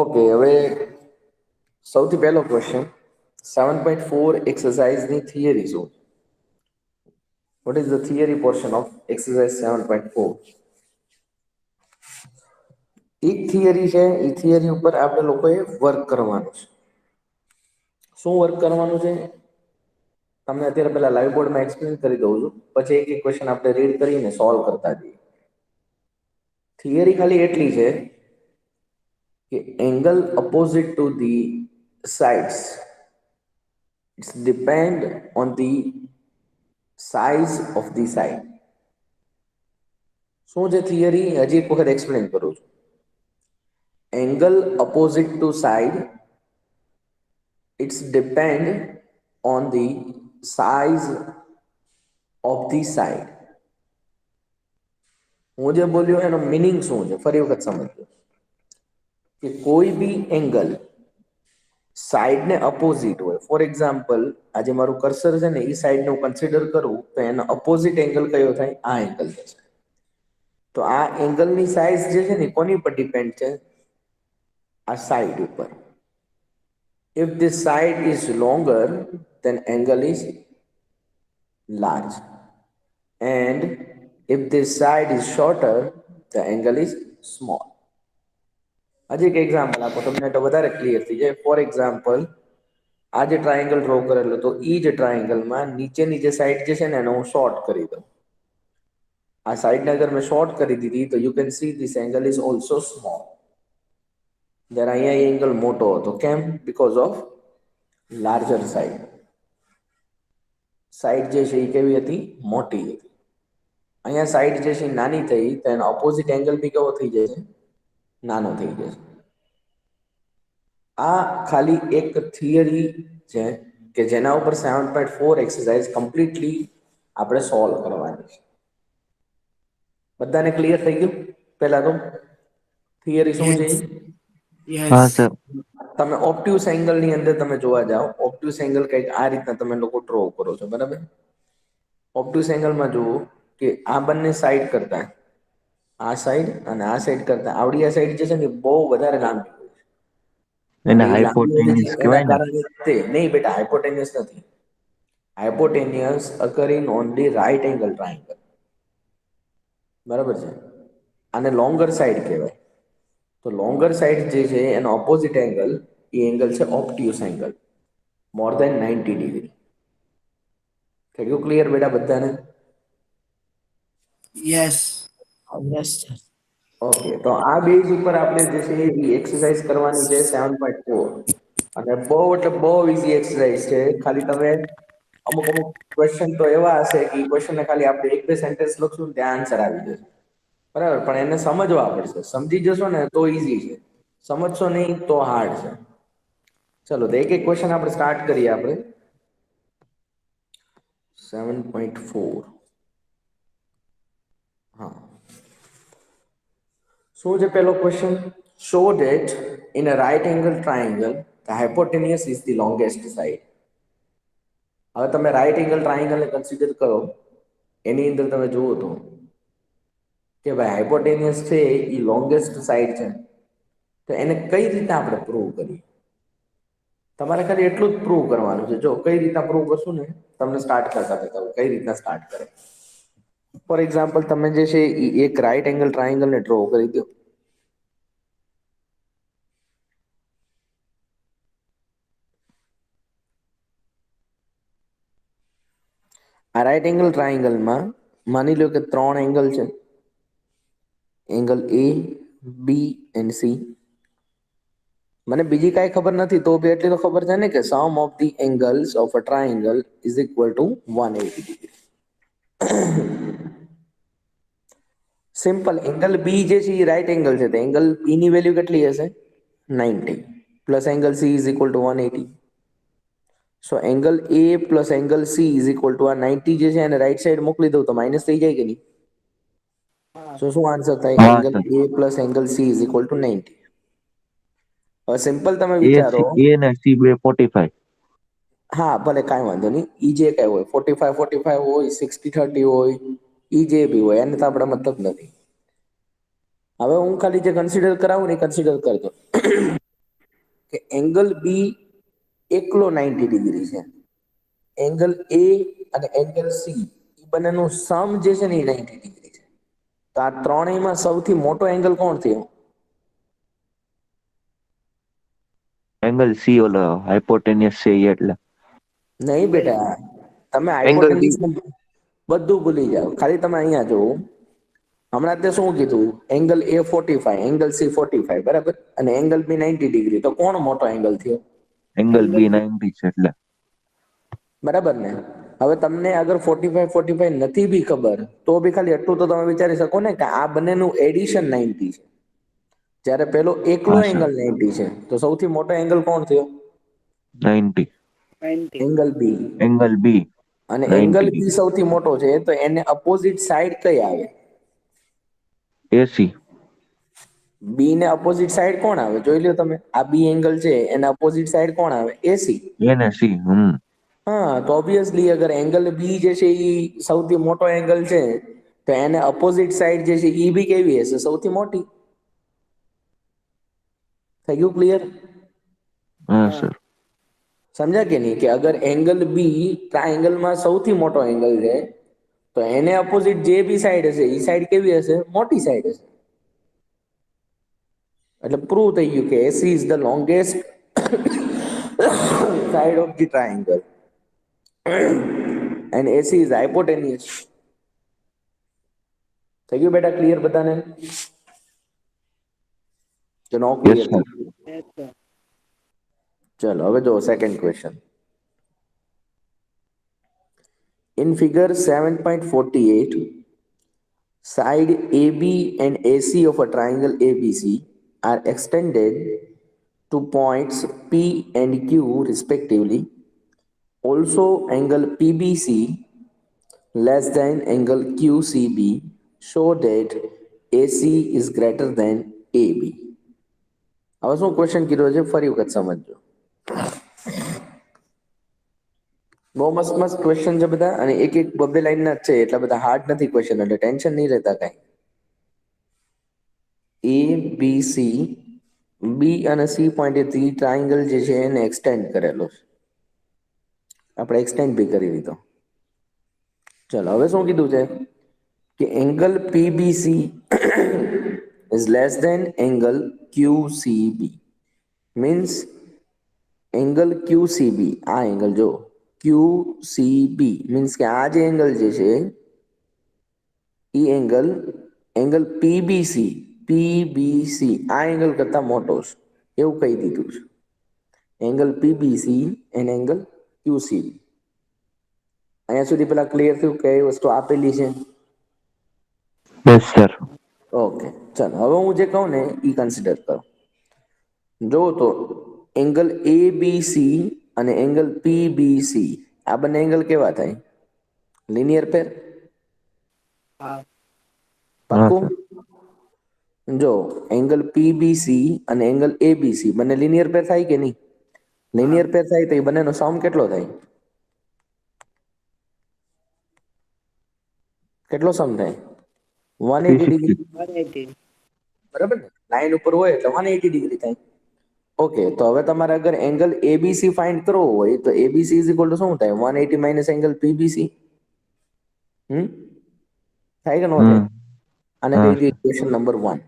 Okay, હવે સૌથી પહેલો ક્વેશ્ચન, 7.4 એક્સરસાઇઝની થિયરી શું? What is the theory portion of exercise 7.4? એક થિયરી છે, એ થિયરી ઉપર આપણે લોકોએ વર્ક કરવાનું છે. શું વર્ક કરવાનું છે તમને અત્યારે પેલા લાઈવ બોર્ડમાં એક્સપ્લેન કરી દઉં છું, પછી એક એક ક્વેશ્ચન આપણે રીડ કરીને સોલ્વ કરતા જઈએ. થિયરી ખાલી એટલી છે કે angle opposite to the sides, it's depend on the size of the side. શું છે થિયરી? હજી એક વખત એક્સપ્લેન કરું છું. Angle opposite to side, it's depend on the size of the side. હું જે બોલ્યો એનો મિનિંગ શું છે ફરી વખત સમજો કે કોઈ બી એંગલ સાઈડને અપોઝિટ હોય. ફોર એક્ઝામ્પલ, આજે મારું કર્સર છે ને એ સાઈડને હું કન્સિડર કરું તો એનો અપોઝિટ એંગલ કયો થાય? આ એંગલ થશે. તો આ એંગલની સાઇઝ જે છે ને કોની પર ડિપેન્ડ છે? આ સાઈડ ઉપર. If this side is longer, then angle is large. And if this side is shorter, the angle is small. હજી એક એક્ઝામ્પલ આપો તમને તો વધારે ક્લિયર થઈ જાય. ફોર એક્ઝામ્પલ, આ જે ટ્રાયેંગલ ડ્રો કરેલો તો એ જ ટ્રાયેંગલમાં નીચેની જે સાઈડ જે છે ને એને હું શોર્ટ કરી દઉં. આ સાઈડને અગર મેં શોર્ટ કરી દીધી તો you can see this angle is also small. જ્યારે અહીંયા એંગલ મોટો હતો. કેમ? Because of larger side. Side જે છે એ કેવી હતી? મોટી હતી. અહીંયા સાઈડ જે છે નાની થઈ તો એનો ઓપોઝિટ એંગલ બી કેવો થઈ જશે? નાનો થઈ જશે. આ ખાલી એક થિયરી છે કે જેના ઉપર 7.4 એક્સરસાઇઝ કમ્પ્લીટલી આપણે સોલ્વ કરવાની છે. બધાને ક્લિયર થઈ ગયું? પહેલા તો થિયરી શું છે? હા Yes. સર. તમે ઓબ્ટ્યુસ એંગલની અંદર તમે જોવા જાઓ, ઓબ્ટ્યુસ એંગલ કંઈક આ રીતના તમે લોકો ડ્રો કરો છો, બરાબર? ઓબ્ટ્યુસ એંગલમાં જુઓ કે આ બંને સાઈડ કરતા, આ સાઈડ અને આ સાઈડ કરતા આવડી આ સાઈડ જે છે ને બહુ વધારે લાંબી હોય છે. એને અને એ લાંબી હોય હાઇપોટેન્યુસ છે એના કહેવાય ને. કારણે તે નહીં બેટા, હાઇપોટેનિયસ નથી. Hypotenuse occurring on the right angle triangle, બરાબર છે? આને લોંગર સાઈડ કહેવાય. તો લોંગર સાઈડ જે છે એનો ઓપોઝિટ એંગલ, એ એંગલ છે ઓબ્ટ્યુસ એંગલ, મોર દેન 90 ડિગ્રી. થઈ ગયું ક્લિયર બેટા બધાને? Yes. Yes, sir. ઓકે, તો આ બેઝ ઉપર આપણે જે છે એ એક્સરસાઇઝ કરવાની છે 7.4. અને બહુ એટલે બહુ ઇઝી એક્સરસાઇઝ છે. ખાલી તમે અમુક અમુક ક્વેશ્ચન તો એવા હશે કે એ ક્વેશ્ચનને ખાલી આપણે એક બે સેન્ટેન્સ લખશું ને ત્યાં આન્સર આવી જશે, બરાબર? પણ એને સમજવા પડશે. સમજી જશો ને તો ઇઝી છે, સમજશો નહીં તો હાર્ડ છે. ચલો તો એક એક ક્વેશ્ચન આપણે સ્ટાર્ટ કરીએ. આપણે 7.4. હા, શું છે પહેલો question? Show that in a right angle triangle the hypotenuse is the longest side. હવે તમે રાઇટ એંગલ ટ્રાયેંગલને કન્સિડર કરો, એની અંદર તમે જુઓ તો કે ભાઈ હાઇપોટેનિયસ છે એ લોંગેસ્ટ સાઈડ છે. તો એને કઈ રીતે આપણે પ્રૂવ કરીએ? તમારે ખાલી એટલું જ પ્રૂવ કરવાનું છે. જો કઈ રીતના પ્રૂવ કરશું ને, તમને સ્ટાર્ટ કરતા બતાવું કઈ રીતના સ્ટાર્ટ કરે. ફોર એક્ઝામ્પલ, તમે જે છે એ એક રાઇટ એંગલ ટ્રાયેંગલને ડ્રો કરી દો. આ રાઇટ એંગલ ટ્રાયેંગલમાં માની લો કે ત્રણ એંગલ છે, angle A, B and C. મને બીજી કાંઈ ખબર નથી તો બી એટલી તો ખબર છે ને કે sum of the angles of a triangle is equal to 180 degree. Simple. Angle B જે છે એ રાઇટ એંગલ છે, તો એંગલ બી ની વેલ્યુ કેટલી હશે? 90 plus angle C is equal to 180. So angle A plus angle C is equal two આ 90 જે છે એને રાઈટ સાઈડ મોકલી દઉં તો માઇનસ થઈ જાય કે નહીં? સો શું આન્સર થાય? હા angle sir. A plus angle C is equal two 90. હવે સિમ્પલ તમે એ વિચારો, એ ને સી બે 45. હા ભલે કાંઈ વાંધો નહીં, ઈ જે કાંઈ હોય 45-45 હોય, 60-30 હોય, ઈ જે બી હોય એને તો આપણે મતલબ નથી. હવે હું ખાલી જે કન્સિડર કરાવું ને એ કન્સિડર કરજો કે એંગલ બી એકલો 90 ડિગ્રી છે, એંગલ એ અને એંગલ સી એ બંનેનું સમ જે છે ને એ 90 ડિગ્રી છે. તો આ ત્રણેયમાં સૌથી મોટો એંગલ કોણ થયો? એંગલ સી, ઓલો હાઇપોટેનિયસ છે ઈ એટલે. નહીં બેટા, તમે એંગલ બી. હાઇપોટેન્યુસ બધું ભૂલી જાઓ, ખાલી તમે અહીંયા જુઓ. હમણાં તે શું કીધું? એંગલ એ 45, એંગલ સી 45, બરાબર, અને એંગલ બી 90 ડિગ્રી. તો કોણ મોટો એંગલ થયો? એંગલ બી 90 છે એટલે. બરાબર ને? હવે તમને અગર 45-45 નથી બી ખબર તો બી ખાલી એટલું તો તમે વિચારી શકો ને કે આ બંનેનું એડિશન 90 છે, જ્યારે પેલો એકલો હા સર. એંગલ 90 છે. તો સૌથી મોટો એંગલ કોણ થયો? 90. એંગલ બી. એંગલ બી અને એંગલ 90 બી સૌથી મોટો છે, તો એને અપોઝિટ સાઈડ કઈ આવે? એસી. બી ને અપોઝિટ સાઈડ કોણ આવે? જોઈ લો તમે, આ બી એંગલ છે એના અપોઝિટ સાઈડ કોણ આવે? એસી. એને સી. હા, તો ઓબ્વિયસલી અગર એંગલ બી જે છે એ સૌથી મોટો એંગલ છે, તો એને અપોઝિટ સાઈડ જે છે એ બી કેવી હશે? સૌથી મોટી. થઈ ગયું ક્લિયર? હા સર. સમજ્યા કે નહીં? કે અગર એંગલ બી ટ્રાયેંગલમાં સૌથી મોટો એંગલ છે, તો એને અપોઝિટ જે બી સાઈડ હશે એ સાઈડ કેવી હશે? મોટી સાઈડ હશે. એટલે પ્રૂવ થઈ ગયું કે AC is the longest side of the triangle and AC is hypotenuse. થઈ ગયું બેટા ક્લિયર બધાને? કે નો યસ ક્લિયર? સર. ચલો હવે જો second question. In figure 7.48, side AB and AC of a triangle ABC are extended to points P and Q respectively. Also, angle PBC less than angle QCB show that AC is greater than AB. હવે શું question કીધો છે ફરી વખત સમજજો. બહુ મસ્ત મસ્ત ક્વેશ્ચન છે બધા, અને એક એક બબે લાઈન ના જ છે, એટલા બધા હાર્ડ નથી ક્વેશ્ચન, એટલે ટેન્શન નહીં લેતા કાંઈ. એ બી સી, બી અને સી પોઈન્ટેથી ટ્રાયેંગલ જે છે એને એક્સટેન્ડ કરેલો છે. આપણે એક્સટેન્ડ બી કરી દીધો. ચલો હવે શું કીધું છે કે angle PBC is less than angle QCB. Means angle QCB, આ એંગલ જો ક્યુસીબી મીન્સ કે આ જે એંગલ જે છે એ એંગલ એંગલ પીબીસી, પીબીસી આ એંગલ કરતા મોટો છે એવું કહી દીધું છે. Angle PBC and angle QCB. અહીંયા સુધી પેલા ક્લિયર થયું કે એ વસ્તુ આપેલી છે? Yes sir. ઓકે, ચાલો હવે હું જે કહું ને એ કન્સિડર કરો. જો તો એંગલ એ બી સી અને એંગલ પી બી સી આ બંને એંગલ કેવા થાય? લિનિયર પેર. હા પાક્કું? સર. જો એંગલ પીબીસી અને એંગલ એબીસી બંને લિનિયર પેર થાય કે નહીં? લિનિયર પેર થાય તો એ બંનેનો સમ કેટલો થાય? કેટલો સમ થાય? 180 ડિગ્રી. 360. બરાબર ને? લાઈન ઉપર હોય એટલે 180 ડિગ્રી થાય. ઓકે, તો હવે તમારે અગર એંગલ એબીસી ફાઇન્ડ કરવો હોય તો એબીસી ઇઝ ઇક્વલ ટુ શું થાય? 180 માઇનસ એંગલ પીબીસી. થાય કે ન થાય? આને હા કહી દઈએ સર. Equation number 1.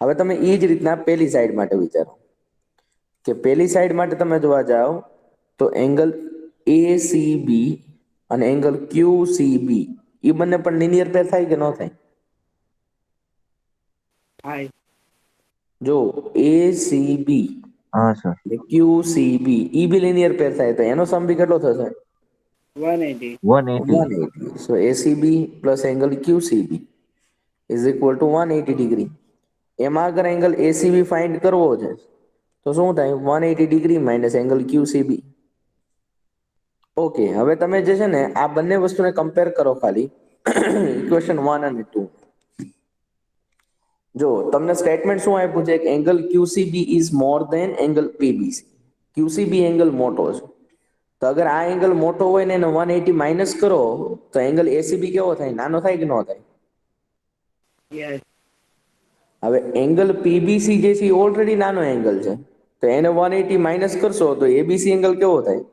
હવે તમે એ જ રીતના પેલી સાઈડ માટે વિચારો કે પેલી સાઈડ માટે તમે જોવા જાઓ તો એંગલ એસીબી અને એંગલ ક્યુસીબી એ બંને પણ લિનિયર પેર થાય કે ન થાય? જો એસીબી હા સર. ક્યુસીબી ઈ બી લિનિયર પેર થાય તો એનો સમ બી કેટલો થશે? 180. 180. So ACB plus angle QCB is equal to 180 degree. એમાં અગર એંગલ એસીબી ફાઇન્ડ કરવો છે તો શું થાય? 180 ડિગ્રી માઇનસ એંગલ ક્યુસીબી. ઓકે, હવે તમે જે છે ને આ બંને વસ્તુને કમ્પેર કરો ખાલી ઇક્વેશન 1 અને 2. જો તમને સ્ટેટમેન્ટ શું આપ્યું છે કે angle QCB is more than angle PBC. QCB angle મોટો છે, તો અગર આ એંગલ મોટો હોય ને એને 180 માઇનસ કરો તો એંગલ ACB કેવો થાય? નાનો થાય કે ન થાય? Yes. હવે એંગલ PBC જે છે એ ઓલરેડી નાનો એંગલ છે, તો એને 180 માઇનસ કરશો તો ABC એંગલ કેવો થાય?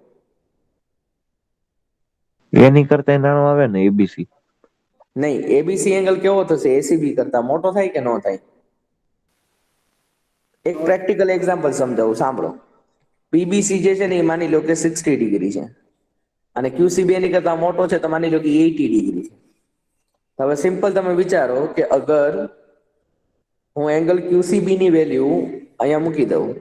એની કરતા નાનો આવે ને એબીસી. નહીં, ABC એંગલ કેવો થશે? ACB કરતા મોટો થાય કે ન થાય? એક પ્રેક્ટિકલ એક્ઝામ્પલ સમજાવું, સાંભળો. પીબીસી જે છે ને એ માની લો કે 60 ડિગ્રી છે અને QCB એની કરતા મોટો છે તો માની લો કે 80 ડિગ્રી છે. હવે સિમ્પલ તમે વિચારો કે અગર હું એંગલ QCB ની વેલ્યુ અહીંયા મૂકી દઉં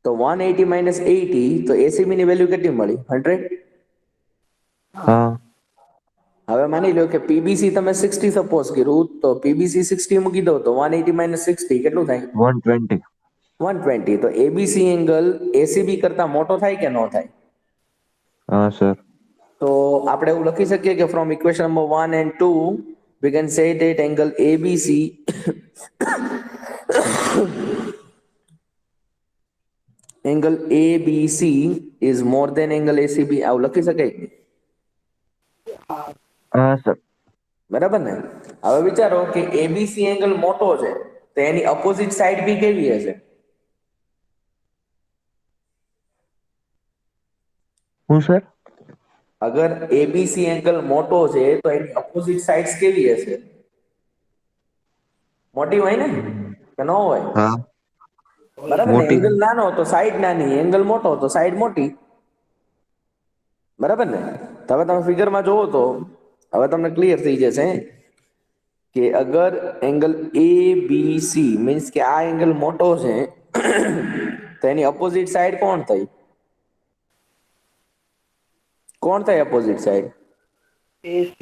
તો 180 માઇનસ 80, તો ACB ની વેલ્યુ કેટલી મળી? 100. હા. હવે માની લો કે પીબીસી તમે 60 સપોઝ કર્યું, તો પીબીસી 60 મૂકી દો તો 180 માઇનસ 60 કેટલું થાય? 120. 120. તો એબીસી એંગલ એસીબી કરતા મોટો થાય કે ન થાય? હા સર. તો આપણે એવું લખી શકીએ કે from equation number 1 and 2 we can say that angle ABC angle ABC is more than angle ACB. આવું લખી શકાય? હા સર. બરાબર ને? હવે વિચારો કે એબીસી એંગલ મોટો છે તો એની અપોઝિટ સાઈડ બી કેવી હશે? હું સર? અગર એબીસી એંગલ મોટો છે તો એની અપોઝિટ સાઇડ્સ કેવી હશે? મોટી હોય ને કે ન હોય? હા. બરાબર ને? મોટી. એંગલ નાનો તો સાઈડ નાની, એંગલ મોટો તો સાઈડ મોટી. બરાબર ને? તો હવે તમે ફિગરમાં જોવો તો હવે તમને ક્લિયર થઈ જશે કે અગર એંગલ ABC મીન્સ કે આ એંગલ મોટો છે તો એની અપોઝિટ સાઈડ કોણ થઈ? કોણ થાય અપોઝિટ સાઈડ? AC.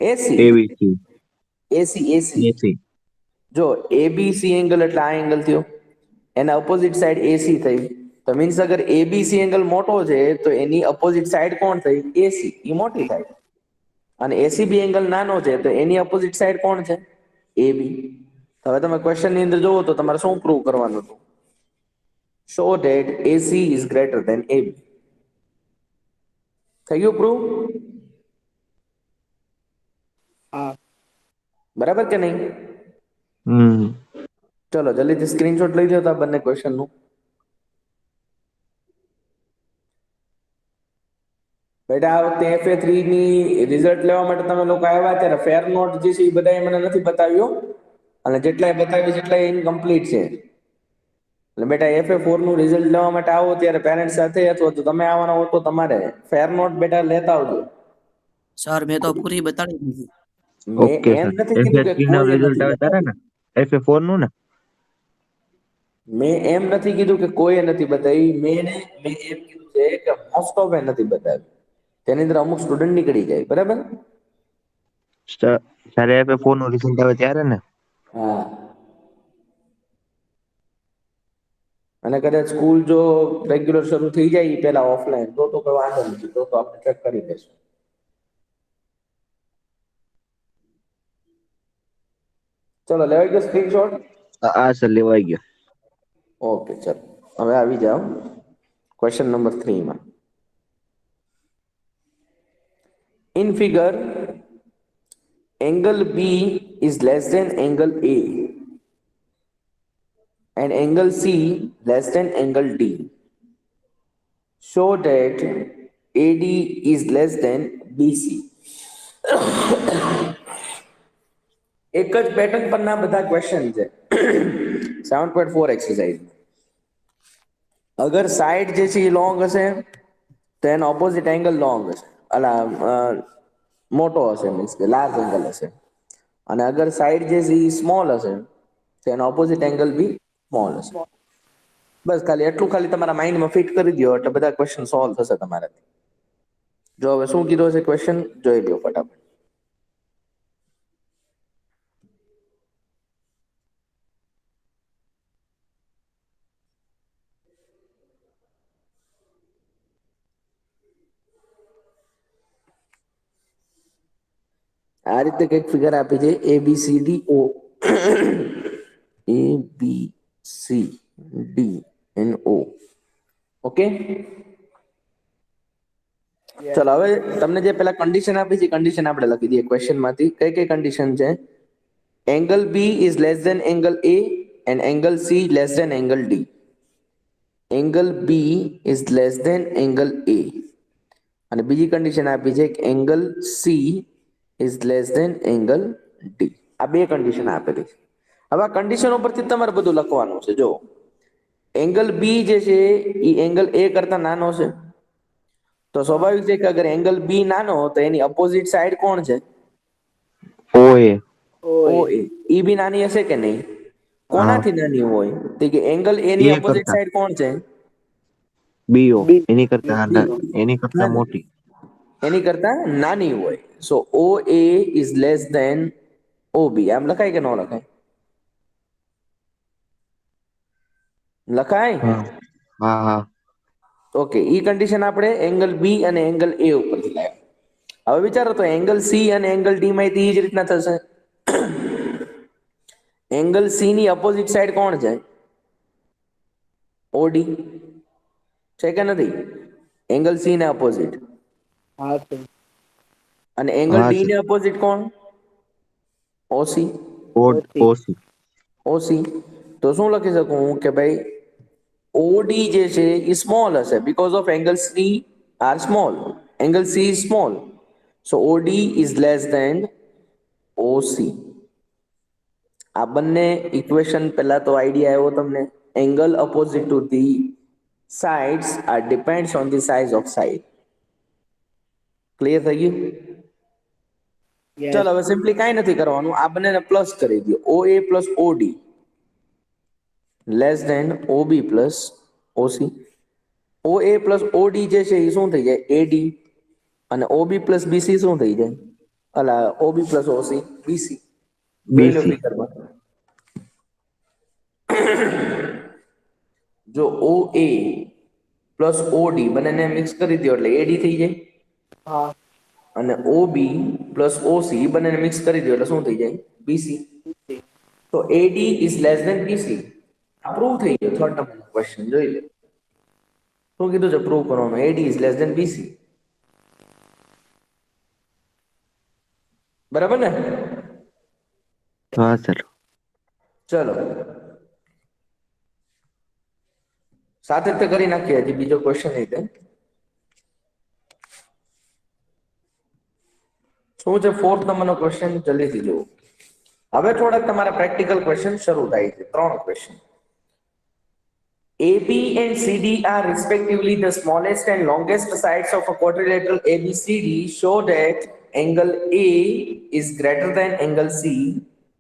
એસી. એબીસી. એસી. એસી. જો એબીસી એંગલ એટલે આ એંગલ થયો, એના અપોઝિટ સાઈડ એસી થઈ, તો મીન્સ અગર એબીસી એંગલ મોટો છે તો એની અપોઝિટ સાઈડ કોણ થઈ? એસી. એ મોટી થાય. અને એસીબી એંગલ નાનો છે તો એની અપોઝિટ સાઈડ કોણ છે? એબી. હવે તમે ક્વેશ્ચન ની અંદર જોવો તો તમારે શું પ્રૂવ કરવાનું હતું? Show that AC is greater than AB. થઈ ગયું પ્રૂવ? હા. બરાબર કે નહીં? હમ. ચલો જલ્દીથી સ્ક્રીનશોટ લઈ લો આ બંને ક્વેશ્ચનનું. બેટા આ વખતે FA3 ની રિઝલ્ટ લેવા માટે તમે લોકો આવ્યા ત્યારે ફેર નોટ જે છે એ બધાએ મને નથી બતાવ્યો, અને જેટલાએ બતાવ્યું જેટલાએ ઇનકમ્પ્લીટ છે. એટલે બેટા FA4 નું રિઝલ્ટ લેવા માટે આવો ત્યારે પેરેન્ટ્સ સાથે અથવા તો તમે આવવાના હો તો તમારે ફેર નોટ બેટા લેતા આવજો. સર મેં તો પૂરી બતાડી દીધી. મેં ઓકે એમ સર. નથી કીધું કે FA3 નું કોઈએ રિઝલ્ટ નથી આવે ત્યારે બતાવ્યું. ને? FA4 નું ને? મેં એમ નથી કીધું કે કોઈએ નથી બતાવી. મેં એમ કીધું છે કે મોસ્ટ ઓફ એ નથી બતાવી. તેની અંદર અમુક સ્ટુડન્ટ નીકળી જાય. બરાબર? જ્યારે FA4 નું રિઝલ્ટ આવે ત્યારે ને? હા. અને કદાચ સ્કૂલ જો રેગ્યુલર શરૂ થઈ જાય એ પહેલા ઓફલાઈન તો કોઈ વાંધો નથી, તો આપણે ચેક કરી લઈશું. ચલો લેવાઈ ગયો સ્ક્રીનશોટ? હા સર, લેવાઈ ગયો. ઓકે ચલો હવે આવી જાઓ ક્વેશ્ચન નંબર 3 માં. In figure, angle B is less than angle A and angle C less than angle D. Show that AD is less than BC. એક જ પેટર્ન પરના બધા ક્વેશ્ચન છે 7.4 એક્સરસાઇઝ. અગર સાઈડ જે છે એ લોંગ હશે તો એનો ઓપોઝિટ એંગલ લોંગ હશે, અલા મોટો હશે, મીન્સ કે લાર્જ એંગલ હશે. અને અગર સાઈડ જે છે એ સ્મોલ હશે તો એનો ઓપોઝિટ એંગલ બી સ્મોલ હશે. બસ ખાલી એટલું ખાલી તમારા માઇન્ડમાં ફિટ કરી દો એટલે બધા ક્વેશ્ચન સોલ્વ થશે તમારાથી. જો હવે શું કીધું છે ક્વેશ્ચન જોઈ લો ફટાફટ. આ રીતે કંઈક ફિગર આપી છે ABCDO. ABCDNO. ઓકે, yes, ચલો હવે તમને જે પેલા કન્ડિશન આપી છે કન્ડિશન આપણે લખી દઈએ ક્વેશ્ચન માંથી. કઈ કઈ કન્ડિશન છે? Angle B is less than angle A and angle C less than angle D. Angle B is less than angle A, અને બીજી કન્ડિશન આપી છે કે angle C is less than angle D. આ બે કન્ડિશન આપેલી છે. હવે આ કન્ડિશન ઉપરથી તમારે બધું લખવાનું છે. જો એંગલ બી જે છે એ એંગલ એ કરતા નાનો છે, તો સ્વાભાવિક છે કે અગર એંગલ બી નાનો તો એની અપોઝિટ સાઈડ કોણ છે? OA. ઓ OA, એ. ઈ બી નાની હશે કે નહીં? હા. કોનાથી નાની હોય? તો કે એંગલ એ ની એ અપોઝિટ કરતા સાઈડ કોણ છે? BO B, બી. એની કરતા મોટી. એની કરતા નાની હોય. સો ઓ એ ઇઝ લેસ ધેન ઓ બી. આમ લખાય કે ન લખાય? લખાય. હા હા હા. ઓકે, ઈ કન્ડિશન આપણે એંગલ બી અને એંગલ એ ઉપરથી લાવ્યા. હવે વિચારો તો એંગલ સી અને એંગલ ડી માંથી એ જ રીતના થશે. એંગલ સી ની અપોઝિટ સાઈડ કોણ છે? ઓડી છે કે નથી? એંગલ સી ને અપોઝિટ. હા સર, અને એંગલ હા ડી છે. ને અપોઝિટ કોણ? ઓસી. OC, OC. ઓસી. તો શું લખી શકું હું કે ભાઈ ઓડી જે છે એ સ્મોલ હશે because of angle C are small. Angle C is small, so OD is less than OC. આ બંને ઇક્વેશન પહેલા તો આઈડિયા આવ્યો તમને. Angle opposite to the sides are depends on the size of side. Clear થઈ ગયું? yes, ચલો હવે સિમ્પલી કાંઈ નથી કરવાનું, આ બંનેને પ્લસ કરી દો. O A plus OD less than OB plus OC. O A plus OD જે છે એ શું થઈ જાય? એડી. અને ઓબી પ્લસ બીસી શું થઈ જાય? અલા ઓબી પ્લસ ઓસી બીસી. જોઈ લો BC. ફિગરમાં. જો ઓ એ પ્લસ ઓડી બંનેને મિક્સ કરી દો એટલે એડી થઈ જાય. હા, અને ઓબી પ્લસ ઓસી બંનેને મિક્સ કરી દો એટલે શું થઈ જાય? બીસી. BC, તો એડી ઇઝ લેસ ધેન બીસી. આ પ્રૂવ થઈ ગયો. થર્ડ નંબરનો ક્વેશ્ચન જોઈ લો. શું કીધું છે પ્રૂવ કરવાનું? એડી ઇઝ લેસ ધેન બીસી. બરાબર ને? હા સર. ચલો સાથે જ તે કરી નાખીએ. હજી બીજો ક્વેશ્ચન નહીં. શું છે ફોર્થ નંબરનો ક્વેશ્ચન? જલ્દીથી જુઓ. હવે થોડાક તમારા પ્રેક્ટિકલ ક્વેશ્ચન શરૂ થાય છે. 3 question. AB and CD are respectively the smallest and longest sides of a quadrilateral ABCD. Show that angle A is greater than angle C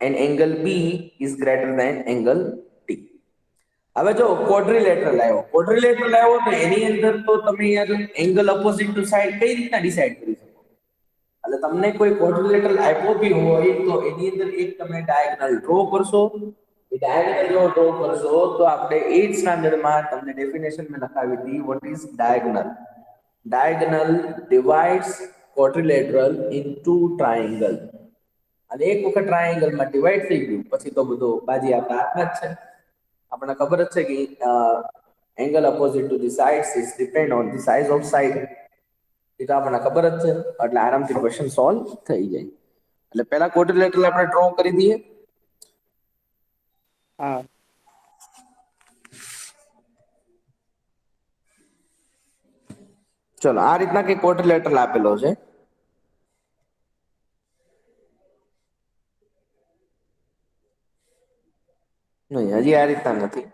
and angle B is greater than angle D. હવે જો ક્વોડ્રિલેટરલ આવ્યો. ક્વોડ્રિલેટરલ આવ્યો તો એની અંદર તો તમે યાર angle opposite two side કઈ રીતના ડિસાઈડ કરી શકો? એટલે તમને કોઈ ક્વોડ્રિલેટરલ આપ્યો બી હોય તો એની અંદર એક તમે ડાયગોનલ ડ્રો કરશો. એ ડાયગોનલ જો ડ્રો કરશો તો આપણે 8th સ્ટાન્ડર્ડમાં તમને ડેફિનેશનમાં લખાવી હતી what is diagonal. Diagonal divides quadrilateral into triangle. અને એક વખત ટ્રાયેંગલમાં ડિવાઈડ થઈ ગયું પછી તો બધું બાજી આપણા હાથમાં જ છે. આપણને ખબર જ છે કે angle opposite to the sides is depend on the size of side. એ તો આપણને ખબર જ છે. એટલે આરામથી ક્વેશ્ચન સોલ્વ થઈ જાય. એટલે પહેલા ક્વોડ્રિલેટરલ આપણે ડ્રો કરી દઈએ. હા, ચલો આ રીતના કે ક્વોડ્રિલેટરલ આપેલો છે. નહીં, હજી આ રીતના નથી.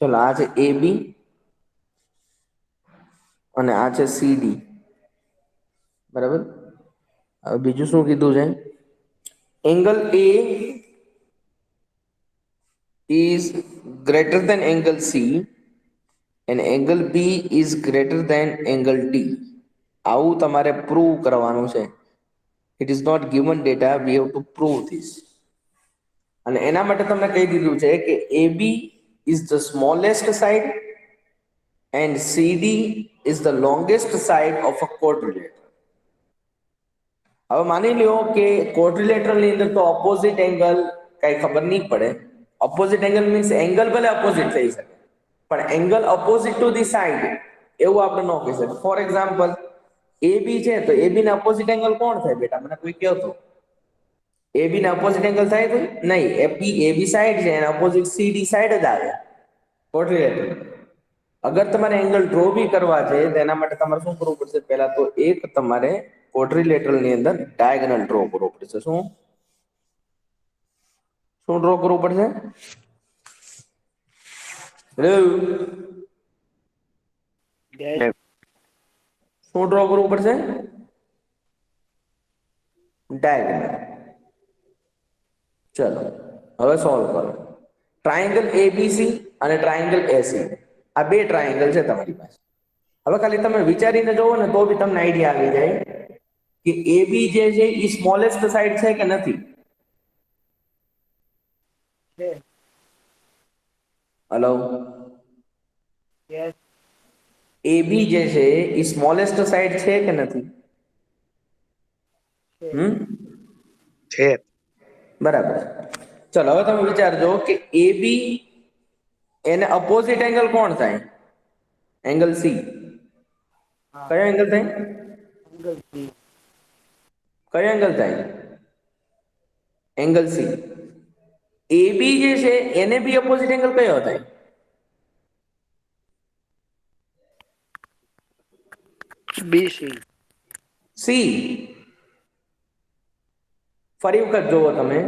ચલો આ છે AB અને આ છે CD. બરાબર. હવે બીજું શું કીધું છે? Angle A is greater than angle C and angle B is greater than angle D. આવું તમારે પ્રૂવ કરવાનું છે. It is not given data, we have to prove this. અને એના માટે તમને કહી દીધું છે કે AB is the smallest side and CD is the longest side of a quadrilateral. હવે માની લ્યો કે ક્વોડ્રિલેટરલ ની અંદર તો ઓપોઝિટ એંગલ કઈ ખબર નહીં પડે. ઓપોઝિટ એંગલ મીન્સ એંગલ ભલે ઓપોઝિટ થઈ શકે પણ angle opposite to the side એવું આપણે ન કહી શકીએ. ફોર એક્ઝામ્પલ AB છે તો AB ને ઓપોઝિટ એંગલ કોણ થાય બેટા? મને કોઈ કહો તો. AB ને ઓપોઝિટ એંગલ થાય કોઈ? નહીં. AB સાઈડ છે અને ઓપોઝિટ CD સાઈડ જ આવે ક્વોડ્રિલેટરલ. અગર તમારે એંગલ ડ્રો બી કરવા છે તો એના માટે તમારે શું કરવું પડશે? પહેલા તો એક તમારે ક્વોડ્રિલેટરલ ની અંદર ડાયગોનલ ડ્રો કરવો પડશે. શું ડ્રો કરવું પડશે? Hello, Yes. શું ડ્રો કરવું પડશે? ડાયગોનલ. ચલો હવે સોલ્વ કરો. ટ્રાયેંગલ ABC અને ટ્રાયેંગલ AC આ બે ટ્રાયેંગલ છે તમારી પાસે. હવે ખાલી તમે વિચારીને જોવો ને તો બી તમને આઈડિયા આવી જાય કે AB જે છે એ સ્મોલેસ્ટ સાઈડ છે કે નથી. Yes. Hello, Yes. AB જે છે એ સ્મોલેસ્ટ સાઈડ છે કે નથી? છે. બરાબર. ચલો હવે તમે વિચારજો કે AB એને અપોઝિટ એંગલ કોણ થાય? Angle C. કયો એંગલ થાય? Angle C. કયો એંગલ થાય? Angle C. AB જે છે એને બી અપોઝિટ એંગલ કયો થાય? BC. C. ફરી વખત જોવો તમે,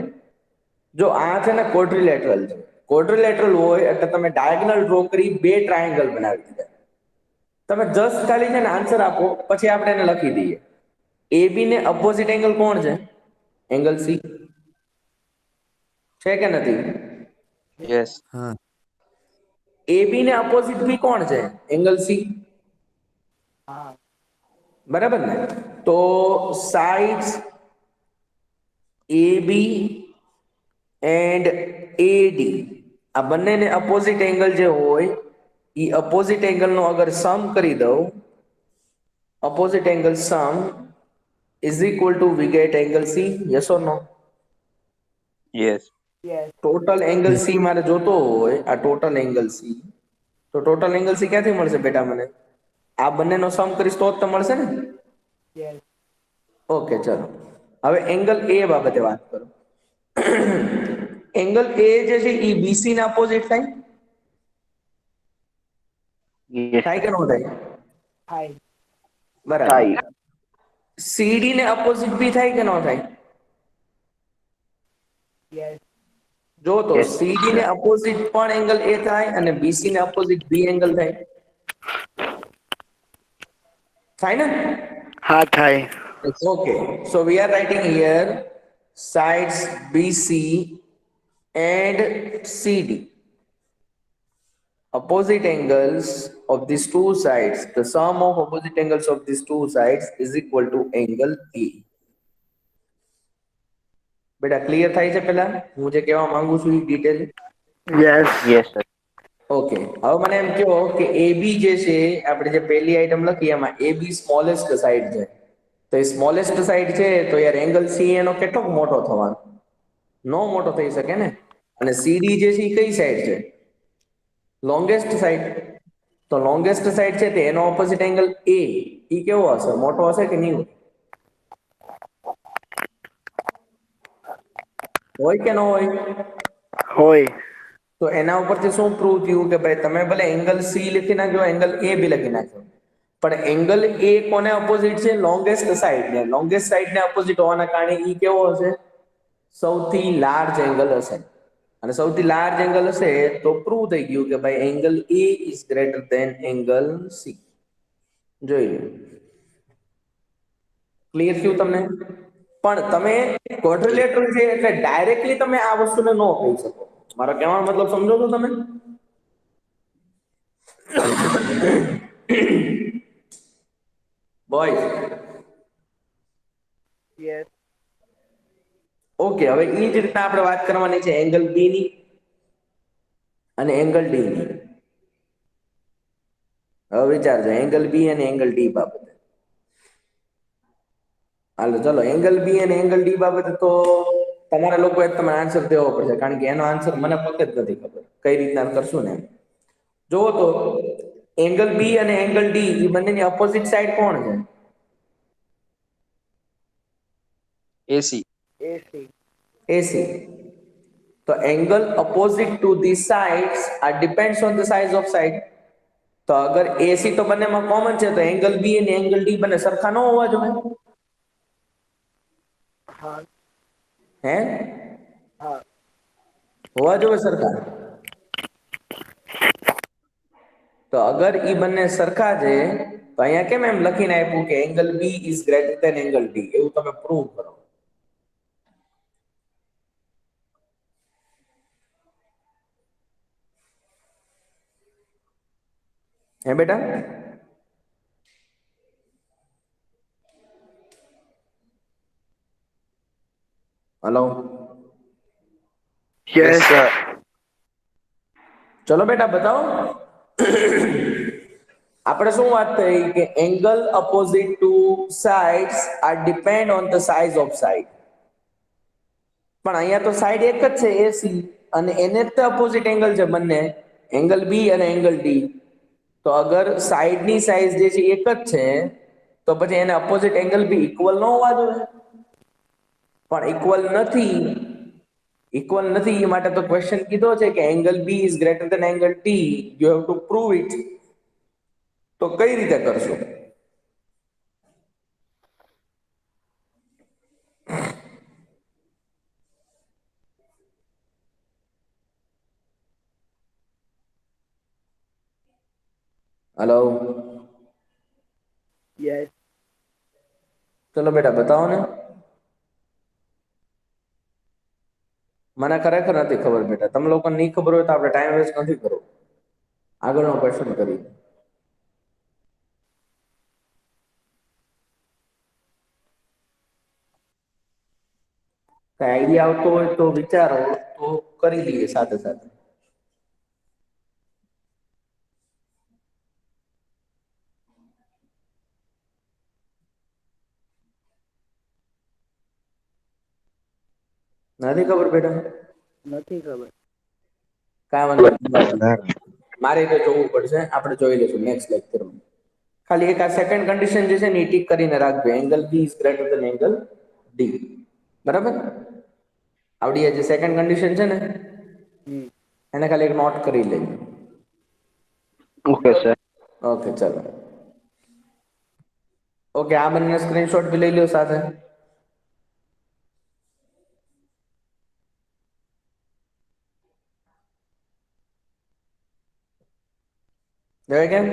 જો આ છે ને ક્વોડ્રિલેટરલ છે. ક્વોડ્રિલેટરલ હોય એટલે તમે ડાયગોનલ ડ્રો કરી બે ટ્રાયેંગલ બનાવી દીધા. તમે જસ્ટ ખાલી છે ને આન્સર આપો પછી આપણે એને લખી દઈએ. AB ને અપોઝિટ એંગલ કોણ છે? એંગલ C છે કે નથી? યસ. હા. AB ને અપોઝિટ બી કોણ છે? Angle C. હા. બરાબર ને? તો સાઇડ્સ AB એન્ડ AD આ બંનેને અપોઝિટ એંગલ જે હોય એ અપોઝિટ એંગલ નો અગર સમ કરી દઉં, opposite angle sum is equal to we get angle C. Yes or no? Yes. Yes. Total angle C મારે જોતો હોય, આ ટોટલ એંગલ C, તો ટોટલ એંગલ C ક્યાંથી મળશે બેટા મને? આ બંનેનો સમ કરીશ તો જ તો મળશે ને. Yes. ઓકે, ચલો હવે એંગલ A બાબતે વાત કરો. એંગલ A જે છે એ BC ના અપોઝિટ થાય? યસ. થાય કે ન થાય? Hi. બરાબર. થાય. CD ને અપોઝિટ બી થાય કે ન થાય? Yes. જો તો Yes. CD ને અપોઝિટ પણ એંગલ A થાય અને BC ને અપોઝિટ B એંગલ થાય. થાય ને? હા થાય. Okay, so we are writing here sides BC and CD. Opposite angles of these two sides, the sum of opposite angles of these two sides is equal to angle A. બેટા clear થાય છે? પેલા હું જે કહેવા માંગુ છું એ detail. Yes. Yes sir. Okay, હવે મને એમ કહો કે AB જે છે આપણે જે પહેલી આઈટમ લખી એમાં AB સ્મોલેસ્ટ સાઈડ છે. તો એ સ્મોલેસ્ટ સાઈડ છે તો યાર એંગલ C એનો કેટલો મોટો થવાનો? નો મોટો થઈ શકે ને. અને CD જે છે એ કઈ સાઈડ છે? Longest side. તો લોંગેસ્ટ સાઈડ છે તે એનો ઓપોઝિટ એંગલ A ઈ કેવો હશે? મોટો હશે કે નહીં હોય કે ન હોય? હોય. તો એના ઉપરથી શું પ્રૂવ થયું કે ભાઈ તમે ભલે એંગલ C લખી નાખજો, એંગલ A બી લખી નાખજો, પણ એંગલ A કોને ઓપોઝિટ છે? લોંગેસ્ટ સાઈડ ને. લોંગેસ્ટ સાઈડ ને ઓપોઝિટ હોવાના કારણે ઈ કેવો હશે? સૌથી લાર્જ એંગલ હશે. અને સૌથી લાર્જ એંગલ હશે તો પ્રૂવ થઈ ગયું કે ભાઈ angle A is greater than angle C. જોઈ લો. ક્લિયર થયું તમને? પણ તમે ક્વોડ્રિલેટરલ છે એટલે ડાયરેક્ટલી તમે આ વસ્તુને ન કહી શકો. મારો કહેવાનો મતલબ સમજો છો તમે? બોય. Yes. ઓકે, હવે એ જ રીતના આપણે વાત કરવાની છે એંગલ B ની અને એંગલ D ની. હવે વિચારજો એંગલ B અને એંગલ D બાબતે. હાલો ચલો એંગલ બી અને એંગલ ડી બાબતે તો તમારા લોકોએ તમને આન્સર દેવો પડશે, કારણ કે એનો આન્સર મને પોતે જ નથી ખબર કઈ રીતના કરશું ને. જુઓ તો એંગલ બી અને એંગલ ડી એ બંનેની અપોઝિટ સાઈડ કોણ છે? એસી. AC. AC. તો angle opposite to these sides are depends on the size of side. તો અગર AC તો બંનેમાં કોમન છે, તો એંગલ બી અને એંગલ ડી બંને સરખા ન હોવા જોઈએ? હા. હે? હા. હોવા જોઈએ સરખા. તો અગર ઈ બંને સરખા છે તો અહીંયા કેમ એમ લખીને આપ્યું કે angle B is greater than angle D, એવું તમે પ્રૂવ કરો. હે બેટા? હલો. Yes Yes. સર. ચલો બેટા બતાવો. આપણે શું વાત થઈ કે angle opposite to sides are depend on the size of side. પણ અહીંયા તો સાઈડ એક જ છે એસી, અને એને જ તો અપોઝિટ એંગલ છે બંને, એંગલ બી અને એંગલ ડી. તો અગર સાઈડની સાઈઝ જે છે એક જ છે તો પછી એને અપોઝિટ એંગલ બી ઇક્વલ ન હોવા જોઈએ? પણ ઇક્વલ નથી એ માટે તો ક્વેશ્ચન કીધો છે કે angle B is greater than angle T, you have to prove it. તો કઈ રીતે કરશો? હલો. Yes. ચલો બેટા બતાવો ને. મને ખરેખર નથી ખબર બેટા, તમે લોકો નહીં ખબર હોય તો આપણે ટાઈમ વેસ્ટ નથી કરવો, આગળનો ક્વેશ્ચન કરી. કઈ આઈડિયા આવતો હોય તો વિચારો, તો કરી લઈએ સાથે સાથે. નથી ખબર બેટા? નથી ખબર. કાંઈ વાંધો નહીં. મારે તો જોવું પડશે, આપણે જોઈ લઈશું નેક્સ્ટ લેક્ચરમાં. ખાલી એક આ સેકન્ડ કન્ડિશન જે છે ને એ ટીક કરીને રાખજો, angle B is greater than angle D. બરાબર? આવડી આ જે સેકન્ડ કન્ડિશન છે ને એને ખાલી એક નોટ કરી લેજો. Okay sir. ઓકે ચલો. ઓકે, આ બંને સ્ક્રીનશોટ બી લઈ લો સાથે. જોઈ કેમ?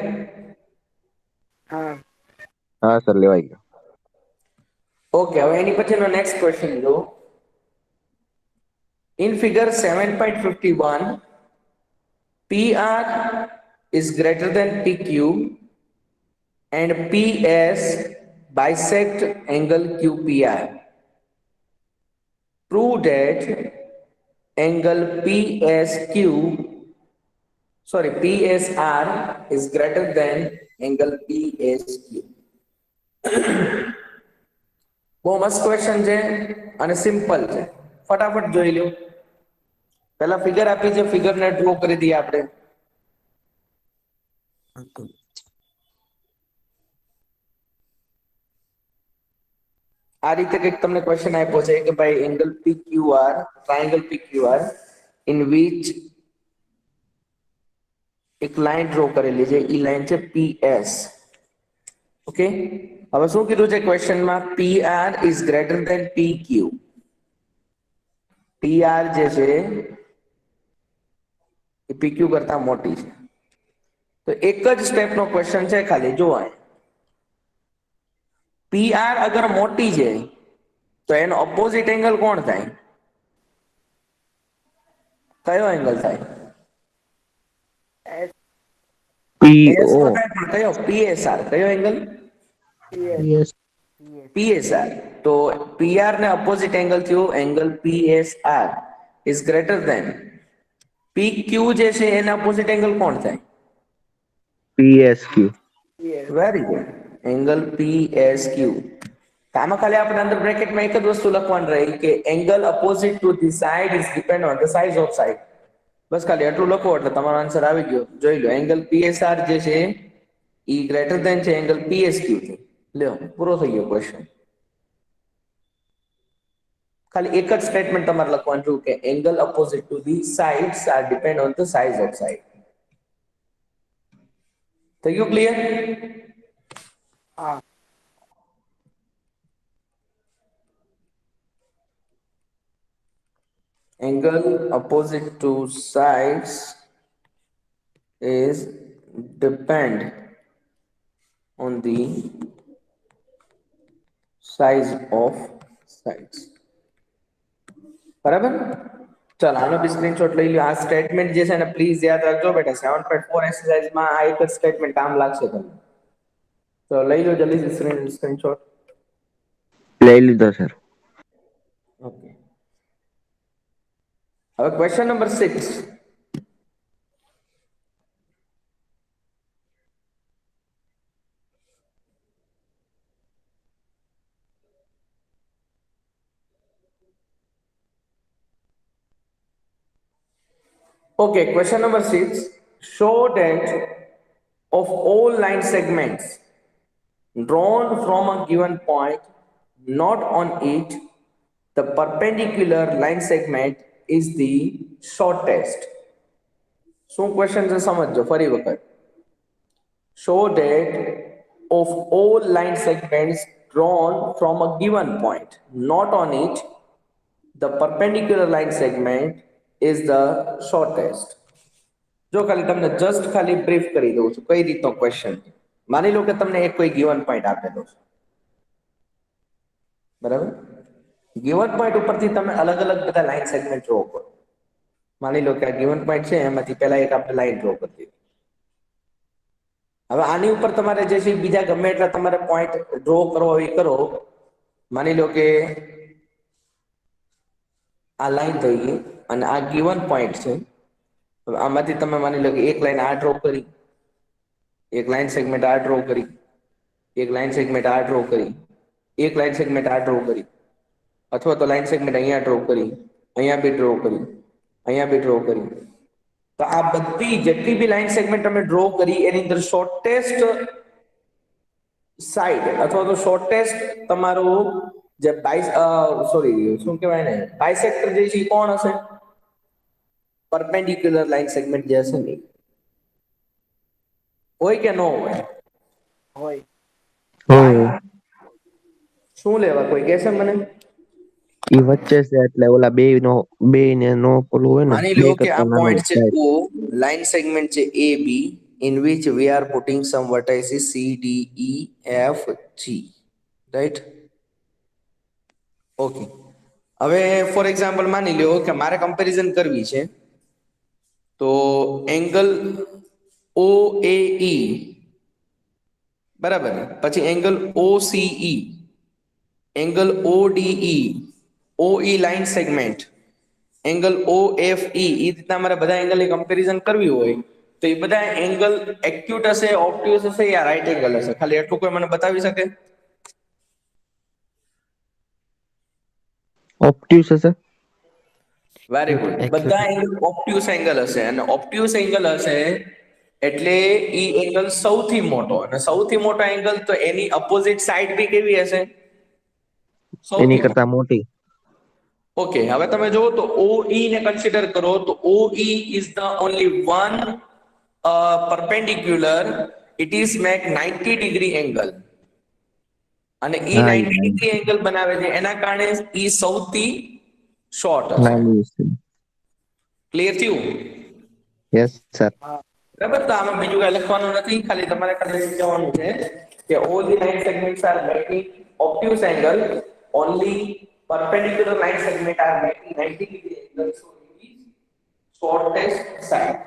હા. હા સર, લેવાઈ ગયો. ઓકે, હવે એની પછીનો નેક્સ્ટ ક્વેશ્ચન જો. In figure 7.51, PR is greater than PQ and PS bisect angle QPR. Prove that angle PSR is greater than angle PSQ. બહુ મસ્ત ક્વેશ્ચન છે અને સિમ્પલ છે, ફટાફટ જોઈ લો. પહેલા ફિગર આપી છે, ફિગરને ડ્રો કરી દઈએ આપણે. આ રીતે કંઈક તમને ક્વેશ્ચન આપ્યો છે કે ભાઈ angle PQR, triangle PQR in which એક લાઈન ડ્રો કરેલી છે, ઈ લાઈન છે PS. ઓકે, હવે શું કીધું છે ક્વેશ્ચનમાં? PR is greater than PQ. PR જે છે એ PQ કરતા મોટી છે. તો એક જ સ્ટેપનો ક્વેશ્ચન છે, ખાલી જો PR અગર મોટી છે તો એનો ઓપોઝિટ એંગલ કોણ થાય? કયો એંગલ થાય? S. S PO. તો થાય પણ કયો? PSR. કયો એંગલ? PS. Yes. PSR. તો PR ને ઓપોઝિટ એંગલ થયો angle PSR is greater than PQ જે છે એના ઓપોઝિટ એંગલ કોણ થાય? PSQ. PS. Very good, angle PSQ. તો આમાં ખાલી આપણે અંદર બ્રેકેટમાં એક જ વસ્તુ લખવાની રહી કે angle opposite to the side is depend on the size of side. બસ ખાલી એટલું લખો એટલે તમારો આન્સર આવી ગયો. જોઈ લો એંગલ PSR જે છે ઈ ગ્રેટર ધેન છે એંગલ PSQ થી. લ્યો પૂરો થઈ ગયો ક્વેશ્ચન. ખાલી એક જ સ્ટેટમેન્ટ તમારે લખવાનું છું કે angle opposite to the sides are depend on the size of side. થઈ ગયું ક્લિયર? હા. Angle opposite to sides is depend on the size of sides. બરાબર? ચાલો આનો બી સ્ક્રીનશોટ લઈ લો. આ સ્ટેટમેન્ટ જે છે ને પ્લીઝ યાદ રાખજો બેટા. 7.4 એક્સરસાઇઝમાં આ એક જ સ્ટેટમેન્ટ કામ લાગશે તમને. તો લઈ લો જલ્દી સ્ક્રીનશોટ. લઈ લીધો સર. ઓકે. હવે question number 6. Okay, question number 6. Show that of all line segments drawn from a given point, not on it, the perpendicular line segment is the shortest. શું ક્વેશ્ચન છે સમજજો ફરી વખત. Show that of all line segments drawn from a given point, not on it, the perpendicular line segment is the shortest. જો ખાલી તમને just ખાલી brief કરી દઉં છું કઈ રીતનો ક્વેશ્ચન. માની લો કે તમને એક કોઈ ગિવન પોઈન્ટ આપેલો છે, બરાબર? ગિવન પોઈન્ટ ઉપરથી તમે અલગ અલગ બધા લાઈન સેગમેન્ટ ડ્રો કરો. માની લો કે આ ગિવન પોઈન્ટ છે એમાંથી પહેલા એક આપણે લાઈન ડ્રો કરી દીધી. હવે આની ઉપર તમારે જે છે બીજા ગમે એટલા તમારે પોઈન્ટ ડ્રો કરવો હોય કરો. માની લો કે આ લાઈન થઈ ગઈ અને આ ગિવન પોઈન્ટ છે. હવે આમાંથી તમે માની લો કે એક લાઈન આ ડ્રો કરી, એક લાઈન સેગમેન્ટ આ ડ્રો કરી, એક લાઈન સેગમેન્ટ આ ડ્રો કરી, એક લાઈન સેગમેન્ટ આ ડ્રો કરી, અથવા તો લાઈન સેગમેન્ટ અહીંયા ડ્રો કરી, અહીંયા બી ડ્રો કરી, અહીંયા બી ડ્રો કરી. તો આ બધી જેટલી બી લાઈન સેગમેન્ટ તમે ડ્રો કરી એની અંદર શોર્ટેસ્ટ સાઈડ અથવા તો શોર્ટેસ્ટ તમારું જે શું કહેવાય ને બાયસેક્ટર જે છે એ કોણ હશે? પરપેન્ડિક્યુલર લાઈન સેગમેન્ટ જે હશે ને. હોય કે ન હોય? હોય. હોય. શું લેવા કોઈ કહેશે મને? ઈ વચ્ચે છે એટલે ઓલા બે ને નો પેલું હોય ને. માની લો કે આ પોઈન્ટ છે O, લાઈન સેગમેન્ટ છે AB, in which we are putting some vertices C, D, E, F, G, right? Okay. હવે ફોર એક્ઝામ્પલ માની લો કે મારે કમ્પેરિઝન કરવી છે તો એંગલ OAE બરાબર, પછી angle OCE, angle ODE, OE line segment, angle OFE, એ રીતના અમારે બધા એંગલની કમ્પેરિઝન કરવી હોય તો એ બધા એંગલ એક્યુટ હશે, ઓબ્ટ્યુસ હશે યા રાઈટ એંગલ હશે? ખાલી એટલું કોઈ મને બતાવી શકે? ઓબ્ટ્યુસ હશે. Very good. બધા એંગલ ઓબ્ટ્યુસ એંગલ હશે અને ઓબ્ટ્યુસ એંગલ હશે એટલે ઈ એંગલ સૌથી મોટો, અને સૌથી મોટો એંગલ તો એની અપોઝિટ સાઈડ બી કેવી હશે? એની કરતા મોટી. ઓકે. હવે તમે જો તો OE ને કન્સિડર કરો તો OE is the only one perpendicular, it is make 90 degree angle, અને ઈ 90 ડિગ્રી એંગલ બનાવે છે એના કારણે ઈ સૌથી શોર્ટ હશે. ક્લિયર થયું? Yes sir. બરાબર. તો આમાં બીજું કઈ લખવાનું નથી, ખાલી તમારે ખાલી કહેવાનું છે કે all the line segments are making obtuse angle, only perpendicular line segment are making 90 degree angle, so it is shortest side.